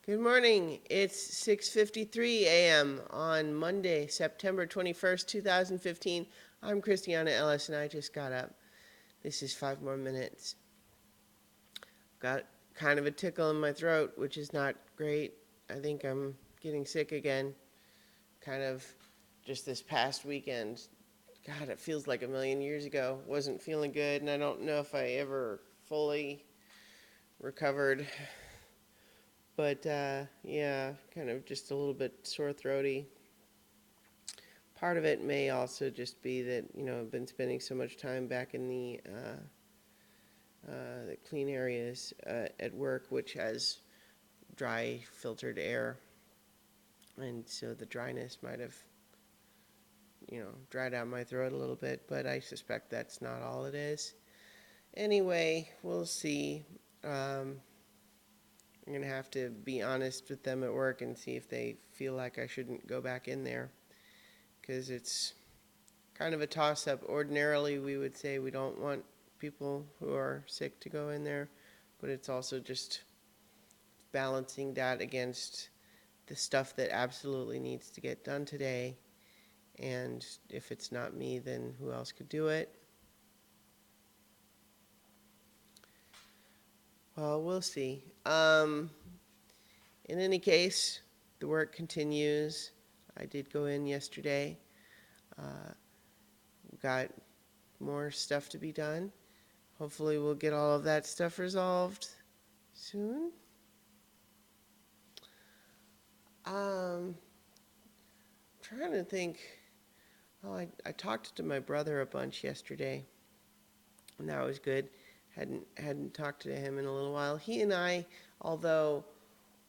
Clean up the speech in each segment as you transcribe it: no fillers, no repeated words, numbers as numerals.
Good morning. It's 6:53 a.m. on Monday, September 21st, 2015. I'm Christiana Ellis and I just got up. This is 5 more minutes. Got kind of a tickle in my throat, which is not great. I think I'm getting sick again. Kind of just this past weekend. God, it feels like a million years ago. Wasn't feeling good, and I don't know if I ever fully recovered. But yeah, kind of just a little bit sore throaty. Part of it may also just be that, I've been spending so much time back in the clean areas at work, which has dry filtered air. And so the dryness might have, dried out my throat a little bit, but I suspect that's not all it is. Anyway, we'll see. I'm going to have to be honest with them at work and see if they feel like I shouldn't go back in there, because it's kind of a toss-up. Ordinarily, we would say we don't want people who are sick to go in there, but it's also just balancing that against the stuff that absolutely needs to get done today. And if it's not me, then who else could do it? Well, we'll see. In any case, the work continues. I did go in yesterday. Got more stuff to be done. Hopefully we'll get all of that stuff resolved soon. Trying to think. Oh, I talked to my brother a bunch yesterday, and that was good. Hadn't talked to him in a little while. He and I, although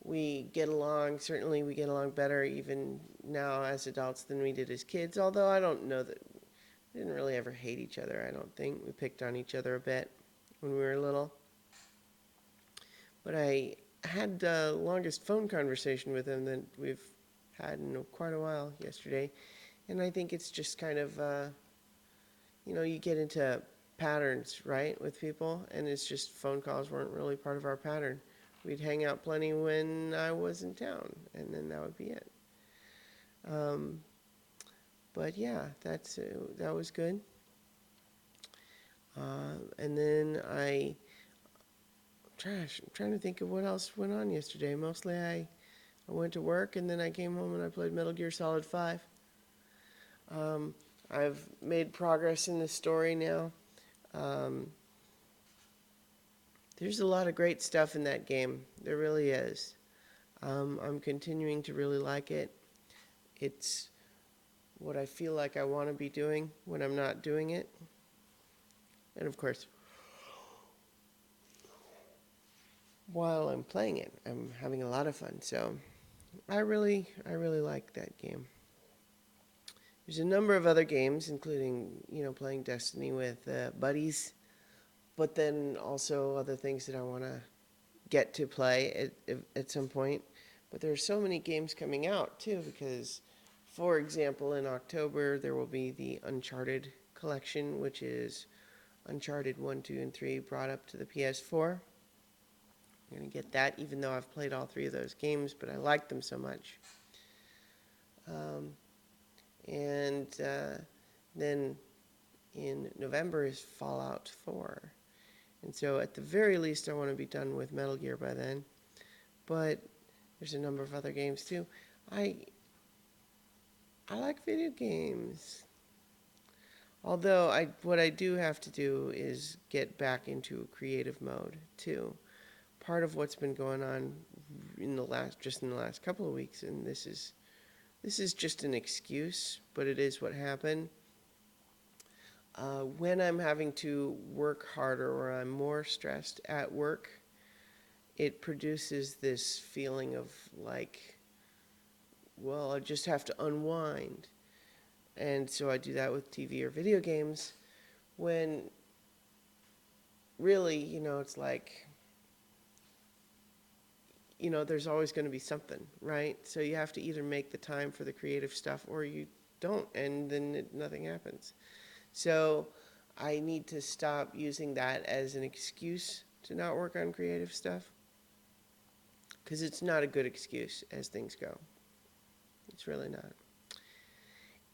we get along, certainly we get along better even now as adults than we did as kids, although I don't know that we didn't really ever hate each other, I don't think. We picked on each other a bit when we were little. But I had the longest phone conversation with him that we've had in quite a while yesterday. And I think it's just kind of, you get into patterns, right, with people. And it's just phone calls weren't really part of our pattern. We'd hang out plenty when I was in town, and then that would be it. But yeah, that was good. And then I'm trying to think of what else went on yesterday. Mostly I went to work, and then I came home and I played Metal Gear Solid 5. I've made progress in the story now. There's a lot of great stuff in that game. There really is. I'm continuing to really like it. It's what I feel like I want to be doing when I'm not doing it. And of course, while I'm playing it, I'm having a lot of fun. So I really like that game. There's a number of other games, including, playing Destiny with buddies, but then also other things that I want to get to play at some point. But there are so many games coming out, too, because, for example, in October, there will be the Uncharted collection, which is Uncharted 1, 2, and 3 brought up to the PS4. I'm going to get that, even though I've played all three of those games, but I like them so much. And then in November is Fallout 4. And so at the very least, I want to be done with Metal Gear by then. But there's a number of other games too. I like video games. Although what I do have to do is get back into creative mode too. Part of what's been going on in the last couple of weeks, and this is just an excuse, but it is what happened. When I'm having to work harder or I'm more stressed at work, it produces this feeling of like, well, I just have to unwind. And so I do that with TV or video games when really, it's like, there's always going to be something, right? So you have to either make the time for the creative stuff or you don't, and then nothing happens. So I need to stop using that as an excuse to not work on creative stuff. because it's not a good excuse as things go. It's really not.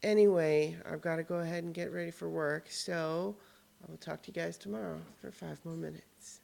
Anyway, I've got to go ahead and get ready for work, so I will talk to you guys tomorrow for 5 more minutes.